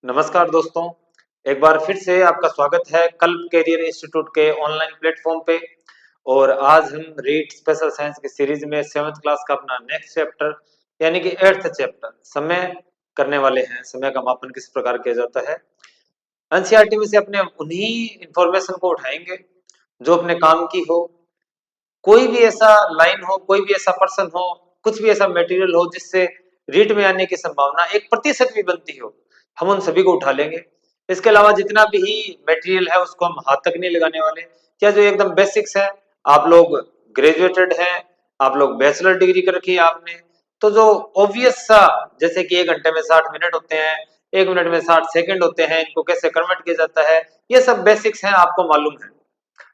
नमस्कार दोस्तों। एक बार फिर से आपका स्वागत है कल्प कैरियर इंस्टीट्यूट के ऑनलाइन प्लेटफॉर्म पे। और आज हम रीड स्पेशल साइंस की सीरीज में 7th क्लास का अपना नेक्स्ट चैप्टर यानी कि 8th चैप्टर समय करने वाले हैं। समय का मापन किस प्रकार किया जाता है। एनसीईआरटी में से अपने उन्हीं इंफॉर्मेशन को उठाएंगे जो अपने काम की हो। कोई भी ऐसा लाइन हो, कोई भी ऐसा पर्सन हो, कुछ भी ऐसा मटेरियल हो जिससे रीट में आने की संभावना 1% भी बनती हो, हम उन सभी को उठा लेंगे। इसके अलावा जितना भी मटेरियल है उसको हम हाथ तक नहीं लगाने वाले। क्या जो एकदम बेसिक्स है, आप लोग ग्रेजुएटेड हैं, आप लोग बैचलर डिग्री कर रखी है आपने, तो जो ऑब्वियस सा जैसे कि 1 घंटे में 60 मिनट होते हैं, 1 मिनट में 60 सेकंड होते हैं, इनको कैसे कन्वर्ट किया जाता है, ये सब बेसिक्स हैं, आपको मालूम है।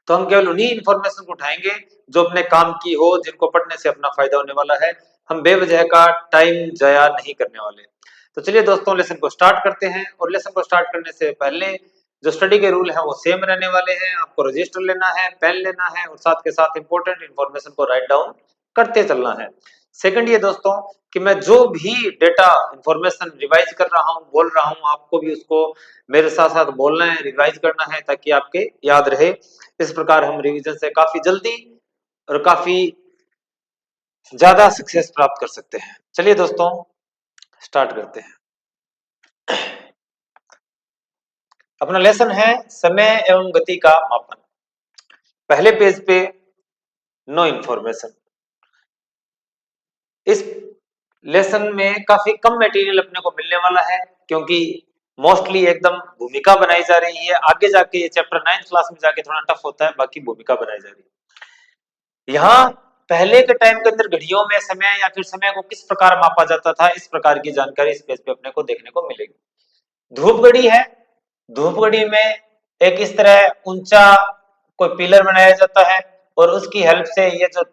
तो हम केवल उन्हीं इंफॉर्मेशन को उठाएंगे जो अपने काम की हो, जिनको पढ़ने से अपना फायदा होने वाला है। हम बेवजह का टाइम जाया नहीं करने वाले। तो चलिए दोस्तों, लेसन को स्टार्ट करते हैं। और लेसन को स्टार्ट करने से पहले जो स्टडी के रूल है वो सेम रहने वाले हैं। आपको रजिस्टर लेना है, पेन लेना है और साथ के साथ इंपॉर्टेंट इंफॉर्मेशन को राइट डाउन करते चलना है। सेकंड ये दोस्तों कि मैं जो भी डेटा इंफॉर्मेशन रिवाइज कर रहा हूँ, बोल रहा हूँ, आपको भी उसको मेरे साथ साथ बोलना है, रिवाइज करना है ताकि आपके याद रहे। इस प्रकार हम रिवीजन से काफी जल्दी और काफी ज्यादा सक्सेस प्राप्त कर सकते हैं। चलिए दोस्तों, स्टार्ट करते हैं। अपना लेसन है समय एवं गति का मापन। पहले पेज पे नो इंफॉर्मेशन। इस लेसन में काफी कम मटेरियल अपने को मिलने वाला है क्योंकि मोस्टली एकदम भूमिका बनाई जा रही है। आगे जाके ये चैप्टर 9th क्लास में जाके थोड़ा टफ होता है, बाकी भूमिका बनाई जा रही है। यहाँ पहले के टाइम के अंदर घड़ियों में समय या फिर समय को किस प्रकार मापा जाता था, इस प्रकार की जानकारी इस पेज पे अपने को देखने को मिलेगी। धूप घड़ी है। धूप घड़ी में एक इस तरह ऊंचा कोई पिलर बनाया जाता है और उसकी हेल्प से ये जो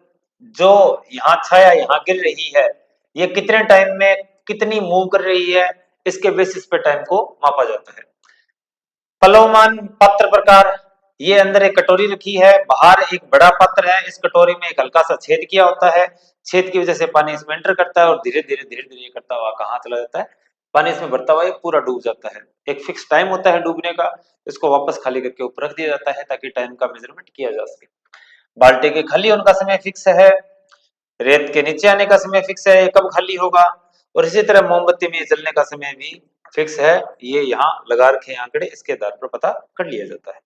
जो यहाँ छाया यहाँ गिर रही है, ये कितने टाइम में कितनी मूव कर रही है, इसके बेसिस पे टाइम को मापा जाता है। पलवमान पात्र प्रकार, ये अंदर एक कटोरी रखी है, बाहर एक बड़ा पात्र है, इस कटोरी में एक हल्का सा छेद किया होता है। छेद की वजह से पानी इसमें एंटर करता है और धीरे धीरे करता हुआ कहाँ चला जाता है, पानी इसमें भरता हुआ ये पूरा डूब जाता है। एक फिक्स टाइम होता है डूबने का, इसको वापस खाली करके ऊपर रख दिया जाता है ताकि टाइम का मेजरमेंट किया जा सके। बाल्टी के खाली होने का समय फिक्स है, रेत के नीचे आने का समय फिक्स है, ये कब खाली होगा। और इसी तरह मोमबत्ती में जलने का समय भी फिक्स है, ये यहाँ लगा रखे आंकड़े, इसके आधार पर पता कर लिया जाता है।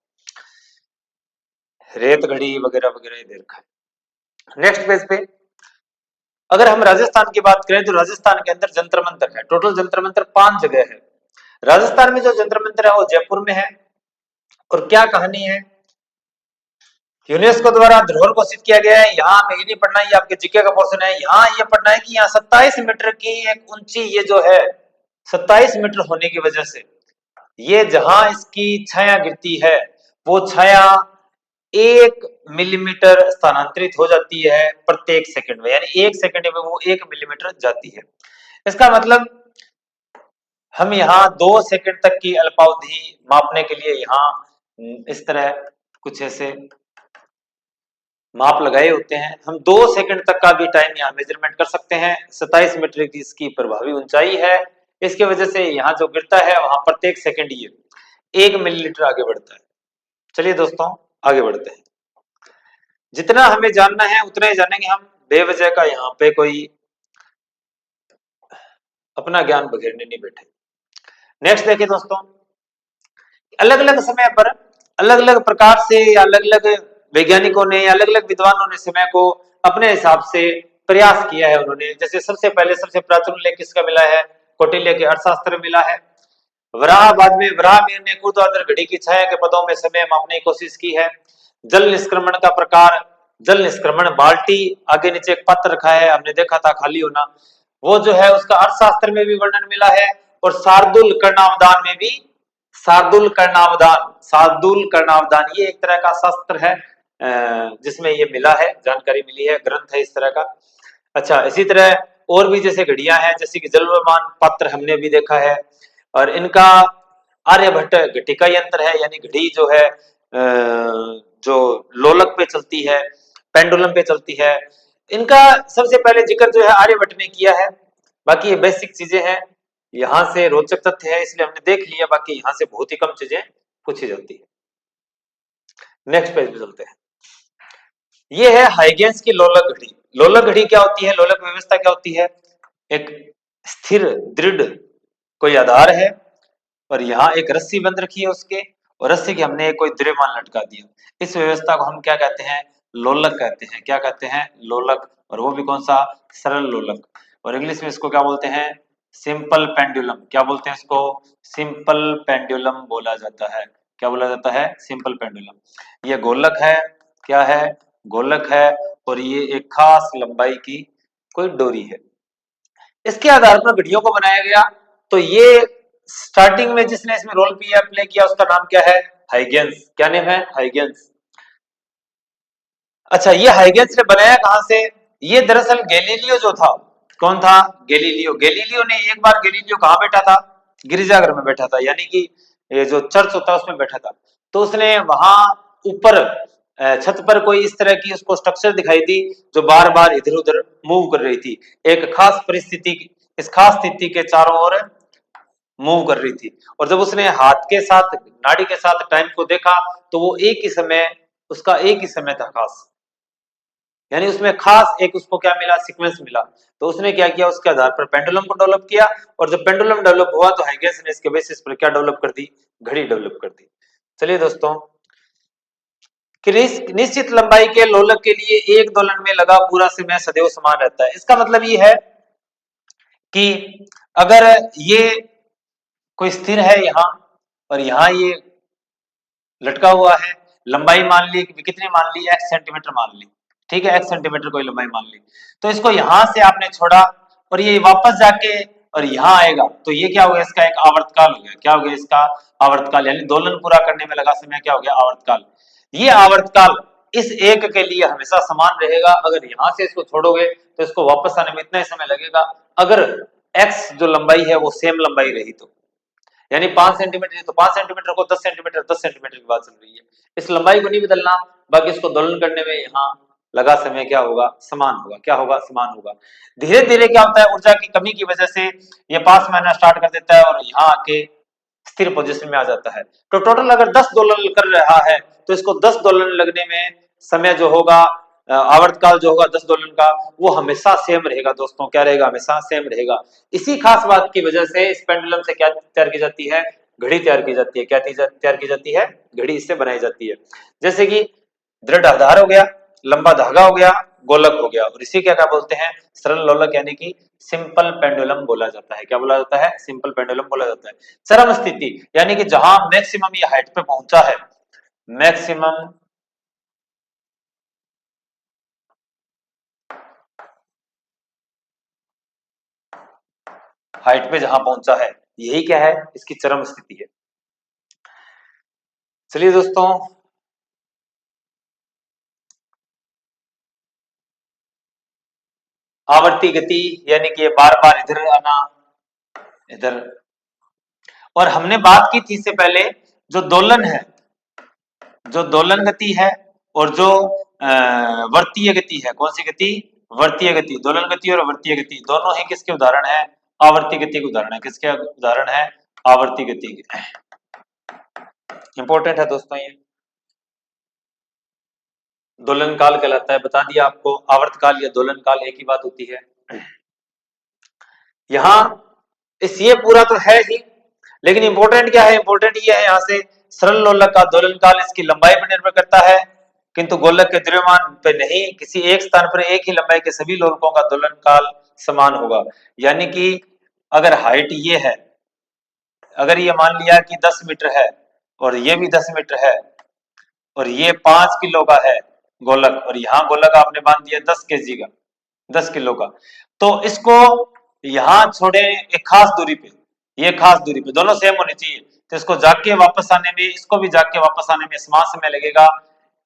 रेत घड़ी वगैरह वगैरह दे रखा है। नेक्स्ट पेज पे अगर हम राजस्थान की बात करें तो राजस्थान के अंदर जंतर मंतर है। टोटल जंतर मंतर 5 जगह है। राजस्थान में जो जंतर मंतर है वो जयपुर में है। और क्या कहानी है, यूनेस्को द्वारा धरोहर घोषित किया गया है। यहाँ में ये नहीं पढ़ना, ये आपके जीके का पोर्शन है। यहाँ ये पढ़ना है कि यहाँ 27 मीटर की एक ऊंची ये जो है, 27 मीटर होने की वजह से ये जहां इसकी छाया गिरती है वो छाया 1 मिलीमीटर स्थानांतरित हो जाती है प्रत्येक सेकंड में, यानी 1 सेकंड में वो 1 मिलीमीटर जाती है। इसका मतलब हम यहाँ 2 सेकंड तक की अल्पावधि मापने के लिए यहाँ इस तरह कुछ ऐसे माप लगाए होते हैं। हम 2 सेकंड तक का भी टाइम यहाँ मेजरमेंट कर सकते हैं। 27 मीटर की इसकी प्रभावी ऊंचाई है, इसके वजह से यहाँ जो गिरता है वहां प्रत्येक सेकंड ये 1 मिलीलीटर आगे बढ़ता है। चलिए दोस्तों, आगे बढ़ते हैं। जितना हमें जानना है उतना ही जानेंगे हम, बेवजह का यहाँ पे कोई अपना ज्ञान बखेरने नहीं बैठे। नेक्स्ट देखिए दोस्तों, अलग अलग समय पर अलग अलग प्रकार से या अलग अलग वैज्ञानिकों ने या अलग अलग विद्वानों ने समय को अपने हिसाब से प्रयास किया है। उन्होंने जैसे सबसे पहले सबसे प्राचीन उल्लेख किसका मिला है, कौटिल्य के अर्थशास्त्र मिला है। वराह बाद में वराहमिहिर ने ऊर्ध्वाधर घड़ी की छाया के पदों में समय मापने की कोशिश की है। जल निष्क्रमण का प्रकार, जल निष्क्रमण बाल्टी आगे नीचे एक पात्र रखा है, हमने देखा था खाली होना, वो जो है उसका अर्थशास्त्र में भी वर्णन मिला है। और शार्दुल कर्णावधान में भी, शार्दुल कर्णावधान, शार्दुल कर्णावधान ये एक तरह का शास्त्र है जिसमें ये मिला है, जानकारी मिली है, ग्रंथ है इस तरह का। अच्छा, इसी तरह और भी जैसे घड़ियां हैं, जैसे कि जलवमान पात्र हमने भी देखा है। और इनका आर्यभट्ट घटिका यंत्र है, यानी घड़ी जो है जो लोलक पे चलती है, पेंडुलम पे चलती है, इनका सबसे पहले जिक्र जो है आर्यभट्ट ने किया है। बाकी ये बेसिक चीजें हैं, यहां से रोचक तथ्य है इसलिए हमने देख लिया, बाकी यहां से बहुत ही कम चीजें पूछी जाती है। नेक्स्ट पेज पे चलते हैं। ये है हाइगेंस की लोलक घड़ी। लोलक घड़ी क्या होती है, लोलक व्यवस्था क्या होती है? एक स्थिर दृढ़ कोई आधार है और यहाँ एक रस्सी बंद रखी है उसके, और रस्सी के हमने कोई द्रव्यमान लटका दिया। इस व्यवस्था को हम क्या कहते हैं? लोलक कहते हैं। क्या कहते हैं? लोलक। और वो भी कौन सा? सरल लोलक। और इंग्लिश में इसको क्या बोलते हैं? Simple pendulum. क्या बोलते हैं इसको? सिंपल पेंडुलम बोला जाता है। क्या बोला जाता है? Simple pendulum. ये गोलक है। क्या है? गोलक है। और ये एक खास लंबाई की कोई डोरी है। इसके आधार पर घड़ियों को बनाया गया। तो ये स्टार्टिंग में जिसने इसमें रोल प्ले किया उसका नाम क्या है? हाइगेंस। क्या नेम है? हाइगेंस। अच्छा, ये हाइगेंस ने बनाया कहां से? ये दरअसल गैलीलियो जो था, कौन था? गैलीलियो। गैलीलियो ने एक बार, गैलीलियो कहां बैठा था? गिरजाघर में बैठा था, यानी कि ये जो चर्च होता है उसमें बैठा था। तो उसने वहां ऊपर छत पर कोई इस तरह की उसको स्ट्रक्चर दिखाई दी जो बार बार इधर उधर मूव कर रही थी, एक खास परिस्थिति, इस खास स्थिति के चारों ओर मूव कर रही थी। और जब उसने हाथ के साथ, नाड़ी के साथ टाइम को देखा तो वो एक ही समय, उसका एक ही समय था खास, यानी उसमें खास एक उसको क्या मिला? सीक्वेंस मिला। तो उसने क्या किया? उसके आधार पर पेंडुलम को डेवलप किया। और जब पेंडुलम डेवलप हुआ तो हाइगेंस ने इसके बेसिस पर क्या डेवलप कर दी? घड़ी डेवलप कर दी। चलिए दोस्तों, कि निश्चित लंबाई के लोलक के लिए एक दोलन में लगा पूरा समय सदैव समान रहता है। इसका मतलब ये है कि अगर ये कोई स्थिर है यहाँ, और यहाँ ये लटका हुआ है, लंबाई मान ली कितनी? मान ली x सेंटीमीटर मान ली, ठीक है, x सेंटीमीटर कोई लंबाई मान ली। तो इसको यहां से आपने छोड़ा और ये वापस जाके और यहाँ आएगा, तो ये क्या हो गया? इसका एक आवर्तकाल हो गया। क्या हो गया? इसका आवर्तकाल, यानी दोलन पूरा करने में लगा समय क्या हो गया? आवर्तकाल। ये आवर्तकाल इस एक के लिए हमेशा समान रहेगा। अगर यहां से इसको छोड़ोगे तो इसको वापस आने में इतना ही समय लगेगा, अगर x जो लंबाई है वो सेम लंबाई रही तो। यानी 5 सेंटीमीटर, तो 5 सेंटीमीटर को 10 सेंटीमीटर, 10 सेंटीमीटर की बात चल रही है। इस लंबाई को नहीं बदलना, बाकी इसको दोलन करने में यहाँ लगा समय क्या होगा? समान होगा। क्या होगा? समान होगा। धीरे धीरे क्या होता है? ऊर्जा की कमी की वजह से ये पास में आना स्टार्ट कर देता है और यहाँ आके स्थिर पोजीशन में आ जाता है। तो टोटल अगर 10 दोलन कर रहा है तो इसको 10 दोलन लगने में समय जो होगा, आवर्तकाल जो होगा 10 दोलन का, वो हमेशा सेम रहेगा दोस्तों। क्या रहेगा? हमेशा सेम रहेगा। इसी खास बात की वजह से इस पेंडुलम से क्या तैयार की जाती है? घड़ी तैयार की जाती है। क्या तैयार की जाती है? घड़ी इससे बनाई जाती है। जैसे कि दृढ़ आधार हो गया, लंबा धागा हो गया, गोलक हो गया, और इसी क्या क्या बोलते हैं? सरल लोलक, यानी कि सिंपल पेंडुलम बोला जाता है। क्या बोला जाता है? सिंपल पेंडुलम बोला जाता है। चरम स्थिति, यानी कि जहां मैक्सिमम ये हाइट पे पहुंचा है, मैक्सिमम हाइट पे जहां पहुंचा है, यही क्या है? इसकी चरम स्थिति है। चलिए दोस्तों, आवर्ती गति, यानी कि ये बार बार इधर आना, इधर। और हमने बात की थी इससे पहले, जो दोलन है, जो दोलन गति है, और जो वर्तीय गति है, कौन सी गति? वर्तीय गति। दोलन गति और वर्तीय गति दोनों ही किसके उदाहरण है? आवर्ती गति के उदाहरण है। किसके उदाहरण है? आवर्ती गति के। इंपॉर्टेंट है दोस्तों ये। दोलन काल कहलाता है, बता दिया आपको। आवर्त काल या दोलन काल एक ही बात होती है। यहाँ इस, ये पूरा तो है ही, लेकिन इंपॉर्टेंट क्या है? इंपॉर्टेंट ये है यहाँ से, सरल लोलक का दोलन काल इसकी लंबाई पर निर्भर करता है, किंतु गोलक के द्रव्यमान पर नहीं। किसी एक स्थान पर एक ही लंबाई के सभी लोलकों का दोलन काल समान होगा। यानी कि अगर हाइट ये है, अगर ये मान लिया कि 10 मीटर है और ये भी 10 मीटर है, और ये 5 किलो का है गोलक, और यहाँ गोलक आपने बांध दिया 10 केजी का, 10 किलो का, तो इसको यहाँ छोड़े एक खास दूरी पे, ये खास दूरी पे, दोनों सेम होने चाहिए, तो इसको जाके वापस आने में, इसको भी जाके वापस आने में समान समय लगेगा।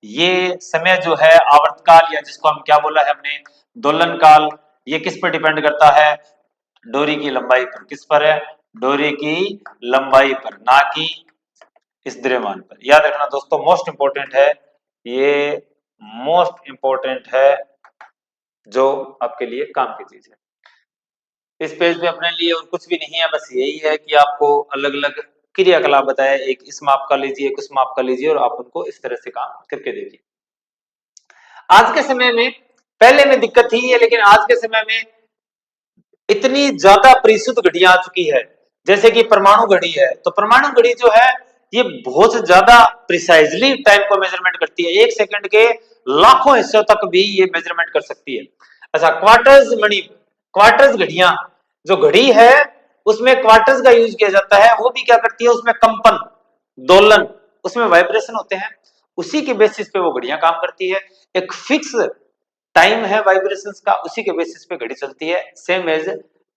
ये समय जो है आवर्तकाल, या जिसको हम क्या बोला है हमने? दोलन काल, ये किस पर डिपेंड करता है? डोरी की लंबाई पर। किस पर है? डोरी की लंबाई पर, ना कि इस द्रव्यमान पर। याद रखना दोस्तों, मोस्ट इंपोर्टेंट है ये, मोस्ट इंपोर्टेंट है, जो आपके लिए काम की चीज है। इस पेज पे अपने लिए और कुछ भी नहीं है, बस यही है कि आपको अलग अलग क्रियाकलाप बताया, एक इस माप का लीजिए, एक उस माप का लीजिए, और आप उनको इस तरह से काम करके देखिए। आज के समय में, पहले में दिक्कत थी है, लेकिन आज के समय में इतनी ज्यादा परिशुद्ध घड़ियां आ चुकी है, जैसे कि परमाणु घड़ी है, तो परमाणु घड़ी जो है ये बहुत ज्यादा प्रिसाइजली टाइम को मेजरमेंट करती है, 1 सेकंड के लाखों हिस्सों तक भी ये मेजरमेंट कर सकती है। अच्छा, क्वार्टर्स मणि, क्वार्टर्स घड़ियां, जो घड़ी है उसमें क्वार्टर्स का यूज किया जाता है, वो भी क्या करती है, उसमें कंपन, दोलन, उसमें वाइब्रेशन होते हैं, उसी के बेसिस पे वो घड़ियां काम करती है। एक फिक्स टाइम है वाइब्रेशंस का, उसी के बेसिस पे घड़ी चलती है। सेम एज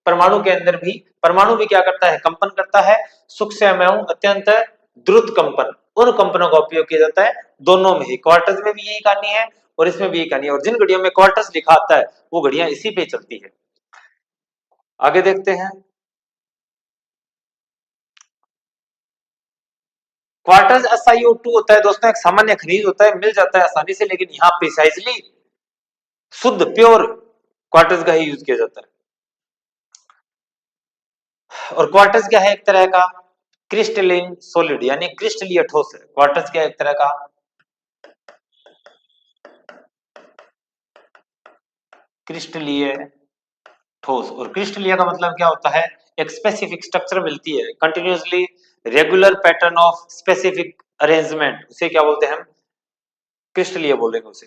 परमाणु के अंदर भी, परमाणु भी क्या करता है, कंपन करता है, सूक्ष्म एवं अत्यंत द्रुत कंपन, उन कंपनों का उपयोग किया जाता है। दोनों में ही, क्वार्टर्स में भी यही कहानी है और इसमें भी यही कहानी है, और जिन घड़ियों में क्वार्टर्स लिखा आता है वो घड़ियां इसी पे चलती है। आगे देखते हैं। क्वार्टर्स SiO2 होता है दोस्तों, एक सामान्य खनिज होता है, मिल जाता है आसानी से, लेकिन यहाँ प्रिसाइजली शुद्ध प्योर क्वार्टर्स का ही यूज किया जाता है। और क्वार्टर्स क्या है, एक तरह का क्रिस्टलिन सॉलिड, यानी क्रिस्टलीय ठोस है। क्वार्टर्स क्या है, एक तरह का क्रिस्टलीय ठोस, और क्रिस्टलीय का मतलब क्या होता है, एक स्पेसिफिक स्ट्रक्चर मिलती है, continuously regular pattern of specific arrangement, उसे क्या बोलते हैं हम, क्रिस्टलीय बोलेंगे उसे।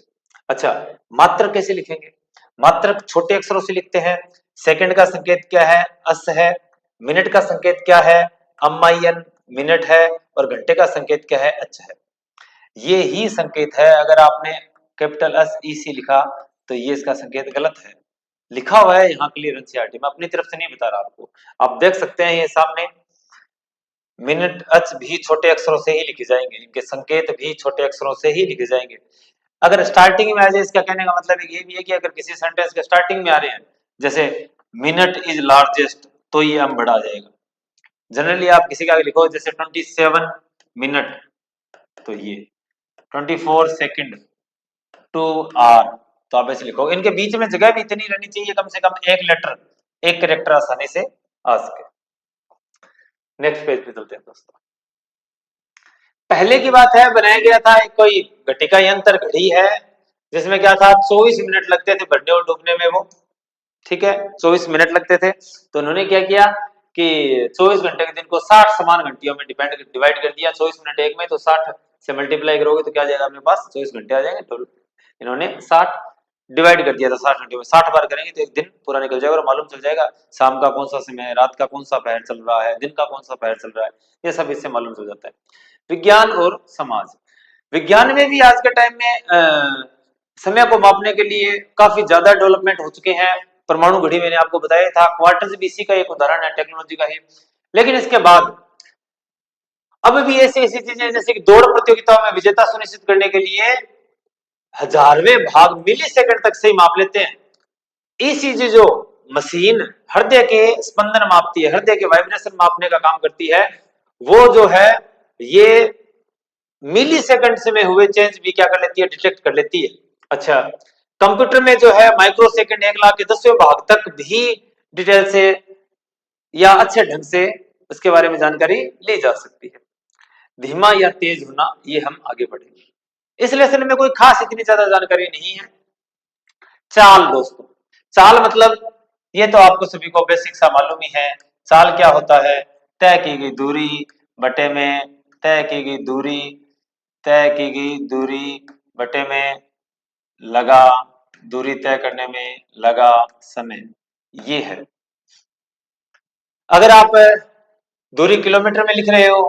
अच्छा, मात्रक कैसे लिखेंगे, मात्रक छोटे अक्षरों से लिखते हैं। सेकंड का संकेत क्या है, अस है। मिनट का संकेत क्या है, अम्माइन, मिनट है। और घंटे का संकेत क्या है, अच है। ये ही संकेत है, अगर आपने कैपिटल एस ई सी लिखा तो ये इसका संकेत गलत है। लिखा हुआ है यहाँ क्लियर एनसीईआरटी में, अपनी तरफ से नहीं बता रहा आपको, आप देख सकते हैं ये सामने। मिनट अच भी छोटे अक्षरों से ही लिखे जाएंगे, इनके संकेत भी छोटे अक्षरों से ही लिखे जाएंगे। अगर स्टार्टिंग में आ जाए, इसका कहने का मतलब ये भी है कि अगर किसी सेंटेंस के स्टार्टिंग में आ रहे हैं, जैसे मिनट इज लार्जेस्ट, तो ये हम बढ़ा जाएगा। जनरली आप किसी का आगे लिखो जैसे 27 मिनट, तो ये 24 सेकंड टू आर, तो आप ऐसे लिखो। इनके बीच में जगह भी इतनी रहनी चाहिए, कम से कम एक लेटर, एक कैरेक्टर आसानी से आ सके। नेक्स्ट पेज पे चलते हैं दोस्तों। पहले की बात है, बनाया गया था एक कोई घटिका यंत्र घड़ी है, जिसमें क्या था, 24 मिनट लगते थे भरने और डूबने में वो, ठीक है, 24 मिनट लगते थे। तो उन्होंने क्या किया कि 24 घंटे के दिन को 60 समान घंटियों में डिवाइड कर दिया, 24 मिनट एक में, तो 60 से मल्टीप्लाई करोगे तो क्या आ जाएगा अपने पास, 24 घंटे आ जाएंगे। तो इन्होंने 60 डिवाइड कर दिया था, 60 घंटे में 60 बार करेंगे तो एक दिन पूरा निकल जाएगा, और मालूम चल जाएगा शाम का कौन सा समय है, रात का कौन सा पहर चल रहा है, दिन का कौन सा पहर चल रहा है, ये सब इससे मालूम चल जाता है। विज्ञान और समाज, विज्ञान में भी आज के टाइम में समय को मापने के लिए काफी ज्यादा डेवलपमेंट हो चुके हैं। परमाणु घड़ी मैंने आपको बताया था, क्वार्टर्स भी इसी का एक उदाहरण है, टेक्नोलॉजी का ही। लेकिन इसके बाद अब भी ऐसी ऐसी चीजें, जैसे कि दौड़ प्रतियोगिताओं में विजेता सुनिश्चित करने के लिए हजारवें भाग मिली सेकंड तक से ही माप लेते हैं। ईसीजी जो मशीन हृदय के स्पंदन मापती है, हृदय के वाइब्रेशन मापने का काम करती है, वो जो है ये मिली सेकंड में हुए चेंज भी क्या कर लेती है, डिटेक्ट कर लेती है। अच्छा, कंप्यूटर में जो है माइक्रो सेकंड 1 लाख के 10वें भाग तक भी डिटेल से या अच्छे ढंग से उसके बारे में जानकारी ली जा सकती है। धीमा या तेज होना, ये हम आगे बढ़ेंगे। इस लेसन में कोई खास इतनी ज्यादा जानकारी नहीं है। चाल दोस्तों, चाल मतलब ये तो आपको सभी को बेसिक सा मालूम ही है। चाल क्या होता है, तय की गई दूरी बटे में तय की गई दूरी, तय की गई दूरी बटे में लगा दूरी तय करने में लगा समय, ये है। अगर आप दूरी किलोमीटर में लिख रहे हो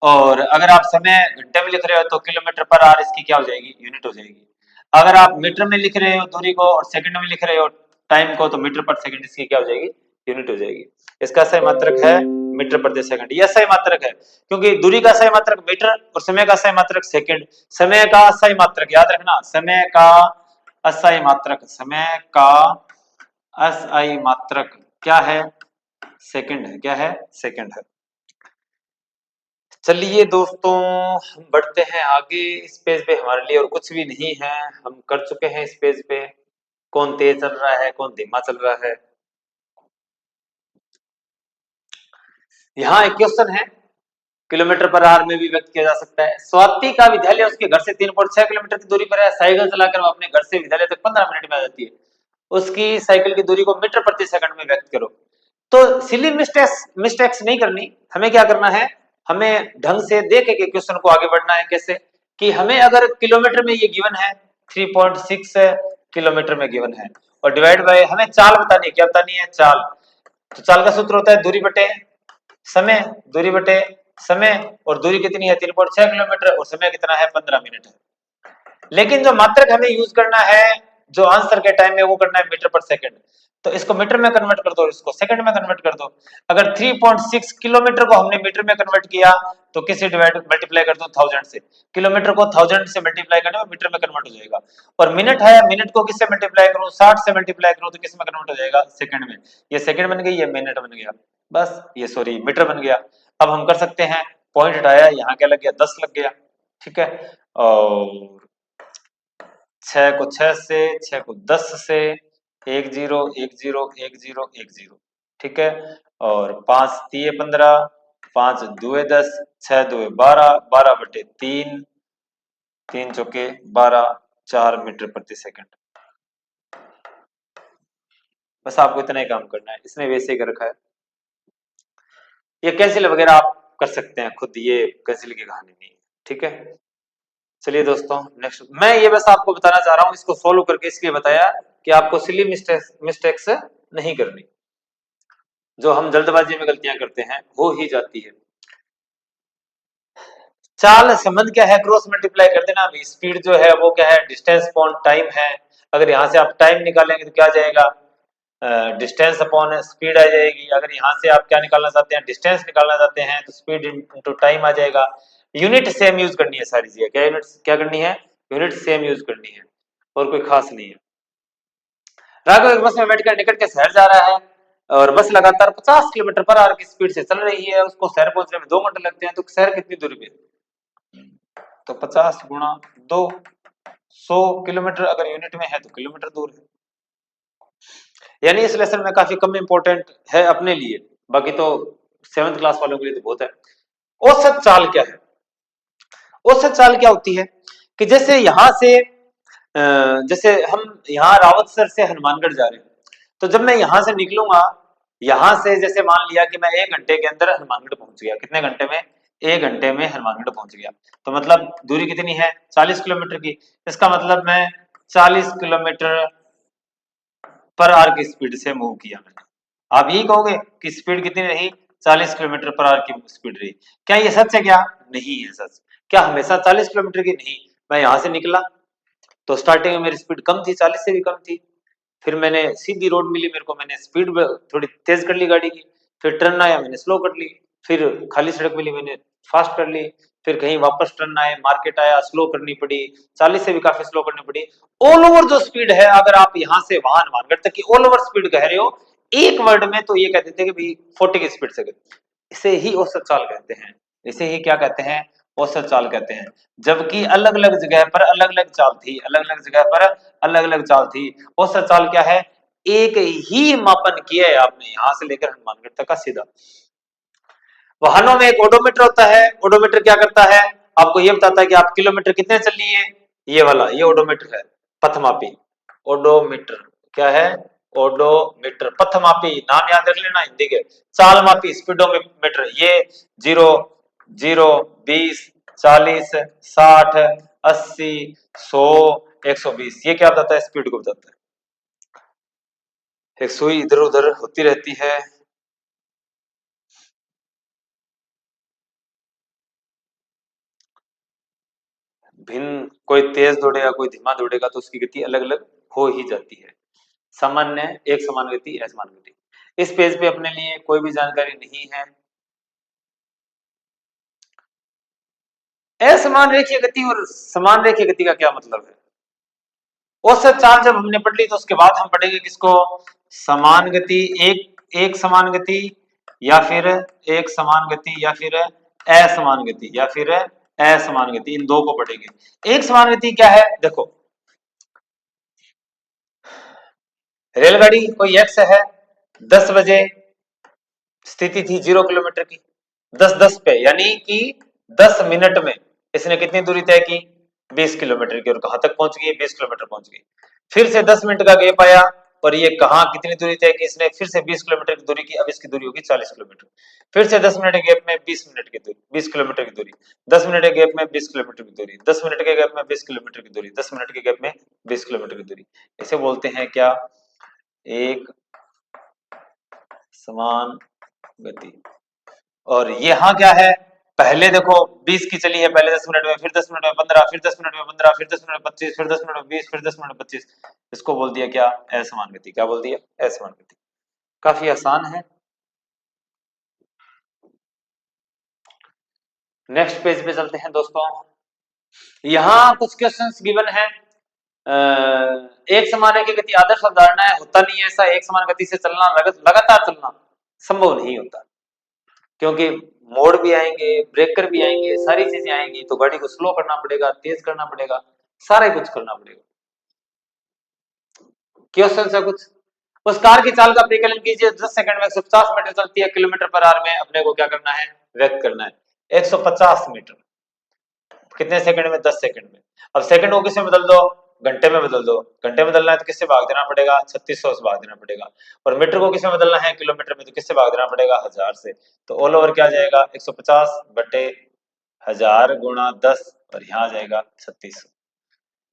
और अगर आप समय घंटे में लिख रहे हो तो किलोमीटर पर आवर इसकी क्या हो जाएगी, यूनिट हो जाएगी। अगर आप मीटर में लिख रहे हो दूरी को और सेकंड में लिख रहे हो टाइम को, तो मीटर पर सेकंड इसकी क्या हो जाएगी, यूनिट हो जाएगी। इसका सही मात्रक है मीटर प्रति सेकंड, यह सही मात्रक है, क्योंकि दूरी का सही मात्रक मीटर और समय का सही मात्रक सेकंड। समय का सही मात्रक याद रखना, समय का अस्थायी मात्रक, समय का अस्थायी मात्रक क्या है, सेकंड है। क्या है, सेकंड है। चलिए दोस्तों, हम बढ़ते हैं आगे। इस पेज पे हमारे लिए और कुछ भी नहीं है, हम कर चुके हैं इस पेज पे। कौन तेज चल रहा है, कौन धीमा चल रहा है, यहाँ एक क्वेश्चन है, किलोमीटर पर आवर में भी व्यक्त किया जा सकता है। स्वाति का विद्यालय उसके घर से 3.6 किलोमीटर की दूरी पर है। साइकिल चलाकर वो अपने घर से विद्यालय तक 15 मिनट में आ जाती है। उसकी साइकिल की दूरी को मीटर प्रति सेकंड में व्यक्त करो। तो सिली मिस्टेक्स नहीं करनी, हमें क्या करना है, हमें ढंग से देख के क्वेश्चन को आगे बढ़ना है। कैसे कि हमें अगर किलोमीटर में ये गिवन है 3.6 किलोमीटर में गिवन है और डिवाइड बाय, हमें चाल बतानी है। क्या बतानी है? चाल। तो चाल का सूत्र होता है दूरी बटे समय, दूरी बटे समय, और दूरी कितनी है 3.6 किलोमीटर, और समय कितना है 15 मिनट है। लेकिन जो मात्रक हमें यूज करना है, जो आंसर के टाइम में, वो करना है मीटर पर सेकंड। तो इसको मीटर में कन्वर्ट कर दो, इसको सेकंड में कन्वर्ट कर दो। अगर 3.6 किलोमीटर को हमने मीटर में कन्वर्ट किया तो किससे डिवाइड मल्टीप्लाई कर दो? 1000 से। किलोमीटर को 1000 से मल्टीप्लाई करने में मीटर में कन्वर्ट हो जाएगा। और मिनट है, मिनट को किससे मल्टीप्लाई करूं? 60 से मल्टीप्लाई करूं तो किस में कन्वर्ट हो जाएगा? सेकंड में। ये सेकंड बन गई, ये मिनट बन गया, बस ये सॉरी मीटर बन गया। अब हम कर सकते हैं, पॉइंट हटाया, यहाँ क्या लग गया? 10 लग गया। ठीक है, और 6 को 6 से, 6 को 10 से, 1 0 1 0 1 0 1 0। ठीक है, और 5 3 15, 5 2 10, 6 2 12, 12 बटे 3, 3 चौके 12, 4 मीटर प्रति सेकंड। बस आपको इतना ही काम करना है, इसने वैसे ही कर रखा है। ये कैंसिल वगैरह आप कर सकते हैं खुद, ये कैंसिल की कहानी नहीं है। ठीक है, चलिए दोस्तों नेक्स्ट, मैं ये बस आपको बताना चाह रहा हूं, इसको सोल्व करके इसलिए बताया कि आपको सिली मिस्टेक्स नहीं करनी। जो हम जल्दबाजी में गलतियां करते हैं हो ही जाती है। चाल संबंध क्या है? क्रॉस मल्टीप्लाई कर देना। अभी स्पीड जो है वो क्या है? डिस्टेंस अपॉन टाइम है। अगर यहाँ से आप टाइम निकालेंगे तो क्या आ जाएगा? डिस्टेंस अपॉन स्पीड आ जाएगी। अगर यहाँ से आप क्या निकालना चाहते हैं? डिस्टेंस निकालना चाहते हैं तो स्पीड इनटू टाइम आ जाएगा। यूनिट सेम यूज करनी है सारी चीजें। क्या यूनिट क्या करनी है? यूनिट सेम यूज करनी है, और कोई खास नहीं है। राघव एक बस में बैठकर निकट के शहर जा रहा है और बस लगातार 50 किलोमीटर पर आवर की स्पीड से चल रही है। उसको शहर पहुंचने में 2 घंटे लगते हैं। तो शहर कितनी दूरी पे? तो 50 गुणा 2, 100 किलोमीटर। अगर यूनिट में है तो किलोमीटर दूर है। यानी इस लेसन में काफी कम इंपॉर्टेंट है अपने लिए, बाकी तो 7th क्लास वालों के लिए तो बहुत है। औसत चाल क्या है? औसत चाल क्या होती है कि जैसे यहां से जैसे हम यहाँ रावतसर से हनुमानगढ़ जा रहे हैं, तो जब मैं यहां से निकलूंगा, यहां से जैसे मान लिया कि मैं 1 घंटे के अंदर हनुमानगढ़ पहुंच गया। कितने घंटे में? 1 घंटे में हनुमानगढ़ पहुंच गया। तो मतलब दूरी कितनी है? 40 किलोमीटर की। इसका मतलब मैं 40 किलोमीटर पर आवर की स्पीड से मूव किया मैंने। आप यही कहोगे कि स्पीड कितनी रही? 40 किलोमीटर पर आवर की स्पीड रही। क्या ये सच है? क्या नहीं है सच? क्या हमेशा 40 किलोमीटर की? नहीं। मैं यहां से निकला तो स्टार्टिंग में मेरी स्पीड कम थी, 40 से भी कम थी। फिर मैंने सीधी रोड मिली मेरे को, मैंने स्पीड थोड़ी तेज कर ली गाड़ी की। फिर टर्न आया, मैंने स्लो कर ली। फिर खाली सड़क मिली, मैंने फास्ट कर ली। फिर कहीं वापस टर्न आए, मार्केट आया, स्लो करनी पड़ी। 40 से भी काफी स्लो करनी पड़ी। ऑल ओवर जो स्पीड है, अगर आप यहाँ से वहां हनुमानगढ़ तक की ऑल ओवर स्पीड कह रहे हो एक वर्ड में, तो ये कह देते हैं कि भाई 40 की स्पीड से गए। इसे ही औसत चाल कहते हैं। इसे ही क्या कहते हैं? औसत चाल कहते हैं। जबकि अलग अलग जगह पर अलग अलग चाल थी, अलग अलग जगह पर अलग अलग चाल थी। औसत चाल क्या है? एक ही मापन किया है आपने यहां से लेकर हनुमानगढ़ तक का सीधा। वाहनों में एक ओडोमीटर होता है। ओडोमीटर क्या करता है? आपको ये बताता है कि आप किलोमीटर कितने चल लिए। ये वाला ये ओडोमीटर है, पथमापी। ओडोमीटर क्या है? ओडोमीटर, पथमापी। नाम याद रख लेना हिंदी के। चाल मापी, स्पीडोमीटर। ये 0 0 20 40 60 80 100 120, ये क्या बताता है? स्पीड को बताता है। एक सुई इधर उधर होती रहती है। भिन्न, कोई तेज दौड़ेगा, कोई धीमा दौड़ेगा, तो उसकी गति अलग अलग हो ही जाती है। सामान्य एक समान गति, असमान गति। इस पेज पे अपने लिए कोई भी जानकारी नहीं है। असमान रेखीय गति और समान रेखीय गति का क्या मतलब है? औसत चाल जब हमने पढ़ ली तो उसके बाद हम पढ़ेंगे किसको? समान गति, एक समान गति, या फिर एक समान गति, या फिर असमान गति, या फिर असमान गति। इन दो को पढ़ेंगे। एक समान गति क्या है? देखो, रेलगाड़ी कोई एक्स है, 10 बजे स्थिति थी 0 किलोमीटर की। 10-10 पे, यानी कि 10 मिनट में इसने कितनी दूरी तय की, 20 किलोमीटर की। और कहां तक पहुंच गई, 20 किलोमीटर पहुंच गई। फिर से 10 मिनट का गैप आया और ये कहा कितनी दूरी तय की इसने, फिर से 20 किलोमीटर की दूरी की। अब इसकी दूरी होगी 40 किलोमीटर। फिर से 10 मिनट के गैप में 20 मिनट की दूरी, 20 किलोमीटर की दूरी। 10 मिनट के गैप में 20 किलोमीटर की दूरी, 10 मिनट के गैप में 20 किलोमीटर की दूरी, 10 मिनट के गैप में 20 किलोमीटर की दूरी। इसे बोलते हैं क्या, एक समान गति। और यहाँ क्या है, पहले देखो 20 की चली है, पहले 10 मिनट में, फिर 10 मिनट में 15, फिर 10 मिनट में 15, फिर 10 मिनट में 25, फिर 10 मिनट में 20, फिर 10 मिनट में 25। इसको बोल दिया क्या, असमान गति। क्या बोल दिया, असमान गति। काफी आसान है। नेक्स्ट पेज पे चलते हैं दोस्तों। यहाँ कुछ क्वेश्चंस गिवन है। एक समान की गति आदर्श अवधारणा है, होता नहीं है ऐसा। एक समान गति से चलना, लगातार चलना संभव नहीं होता, क्योंकि मोड़ भी आएंगे, ब्रेकर भी आएंगे, सारी चीजें आएंगी, तो गाड़ी को स्लो करना पड़ेगा, तेज करना पड़ेगा, सारा कुछ करना पड़ेगा। क्वेश्चन है कुछ, उस कार की चाल का परिकलन कीजिए, 10 सेकंड में 150 मीटर चलती है, किलोमीटर पर आवर में अपने को क्या करना है, व्यक्त करना है। 150 मीटर कितने सेकंड में, 10 सेकंड में। अब सेकंड को किसमें बदल दो, घंटे में बदल दो। घंटे में बदलना है तो किससे भाग देना पड़ेगा, 3600 से भाग देना पड़ेगा। और मीटर को किसमें बदलना है, किलोमीटर में, तो किससे भाग देना पड़ेगा, 1000 से। तो ऑल ओवर क्या आ जाएगा, 150 बटे 1000 गुणा 10, और यहाँ आ जाएगा 3600।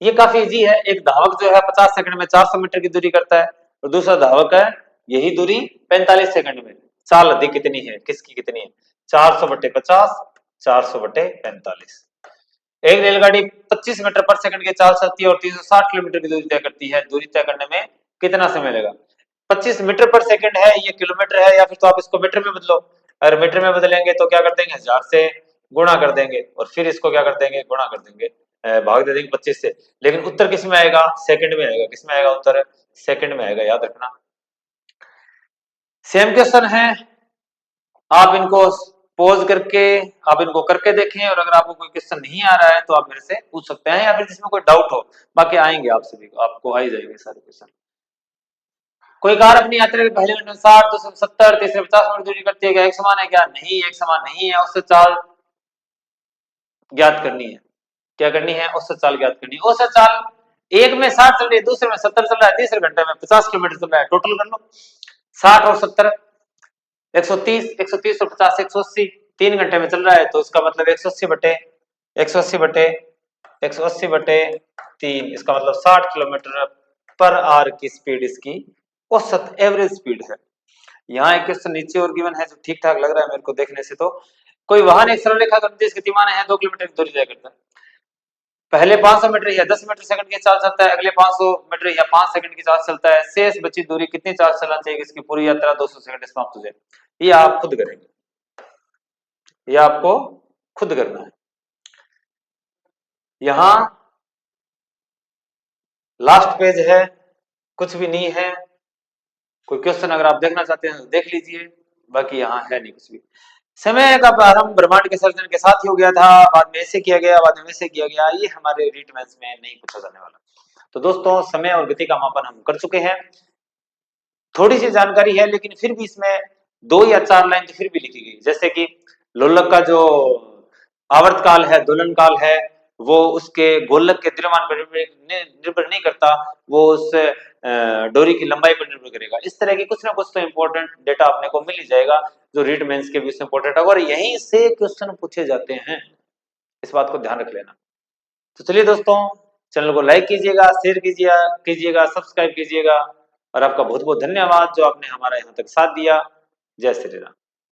ये काफी इजी है। एक धावक जो है 50 सेकंड में 400 मीटर की दूरी करता है, और दूसरा धावक है यही दूरी 45 सेकंड में। चाल अधिक कितनी है, किसकी कितनी है, 400 बटे 50, 400 बटे 45। एक रेलगाड़ी 25 मीटर पर सेकंड की चाल चलती है और 360 किलोमीटर की दूरी तय करती है। दूरी तय करने में कितना समय लगेगा। 25 मीटर पर सेकंड है, ये किलोमीटर है, या फिर तो आप इसको मीटर में बदलो। अगर मीटर में बदलेंगे तो क्या कर देंगे, 1000 से गुणा कर देंगे, और फिर इसको क्या कर देंगे, गुणा कर देंगे, भाग दे देंगे 25 से। लेकिन उत्तर किस में आएगा, सेकंड में आएगा। किस में आएगा उत्तर, सेकंड में आएगा, याद रखना। सेम क्वेश्चन है, आप इनको पॉज करके आप इनको करके देखें, और अगर आपको कोई क्वेश्चन नहीं आ रहा है तो आप मेरे से पूछ सकते हैं, या फिर जिसमें कोई डाउट हो। बाकी आएंगे आप सभी को, आपको आ ही जाएंगे सारे क्वेश्चन। कोई कार अपनी यात्रा के पहले मिनट में 60, दूसरे में 70, तीसरे 50 मिनट दूरी करती है, क्या एक समान है, क्या नहीं एक समान नहीं है। उससे चाल ज्ञात करनी है। क्या करनी है, उससे चाल ज्ञात करनी है। उससे चाल एक में 60 चल रही है, दूसरे में 70 चल रहा है, तीसरे घंटे में 50 किलोमीटर चल रहा है। टोटल कर लो, 60 और 70 130, 130 और 50 180, 3 घंटे में चल रहा है, तो इसका मतलब 180 बटे 180 बटे 180 बटे 3, इसका मतलब 60 किलोमीटर पर आवर की स्पीड इसकी औसत एवरेज स्पीड है। यहाँ एक क्वेश्चन नीचे और गिवन है जो ठीक ठाक लग रहा है मेरे को देखने से। तो कोई वाहन एक सरल रेखा निर्देश गतिमान है, 2 किलोमीटर की दूरी तय करता है। पहले 500 मीटर या 10 मीटर सेकंड की चाल चलता है, अगले 500 मीटर या 5 सेकंड की चाल चलता है। शेष बची दूरी कितनी चाल चलना चाहिए इसकी पूरी यात्रा 200 सेकंड समाप्त हो जाए। ये आप खुद करेंगे, ये आपको खुद करना है। यहां लास्ट पेज है, कुछ भी नहीं है। कोई क्वेश्चन अगर आप देखना चाहते हैं तो देख लीजिए, बाकी यहाँ है नहीं कुछ भी। समय का प्रारंभ ब्रह्मांड के सर्जन के साथ ही हो गया था, बाद में ऐसे किया गया, बाद में वैसे किया गया। ये हमारे रीट मैथ्स में नहीं पूछा जाने वाला। तो दोस्तों समय और गति का मापन हम कर चुके हैं। थोड़ी सी जानकारी है, लेकिन फिर भी इसमें 2 या 4 लाइन तो फिर भी लिखी गई। जैसे कि लोलक का जो आवर्त काल है, दोलन काल है, वो उसके गोलक के द्रव्यमान पर निर्भर नहीं करता, वो उस डोरी की लंबाई पर निर्भर करेगा। इस तरह की कुछ ना कुछ तो इंपॉर्टेंट डेटा अपने को मिल ही जाएगा, जो रीड मेंस के भी इंपॉर्टेंट है, और यहीं से क्वेश्चन पूछे जाते हैं। इस बात को ध्यान रख लेना। तो चलिए दोस्तों, चैनल को लाइक कीजिएगा, शेयर कीजिएगा, सब्सक्राइब कीजिएगा, और आपका बहुत बहुत धन्यवाद जो आपने हमारा यहाँ तक साथ दिया। जय श्री राम।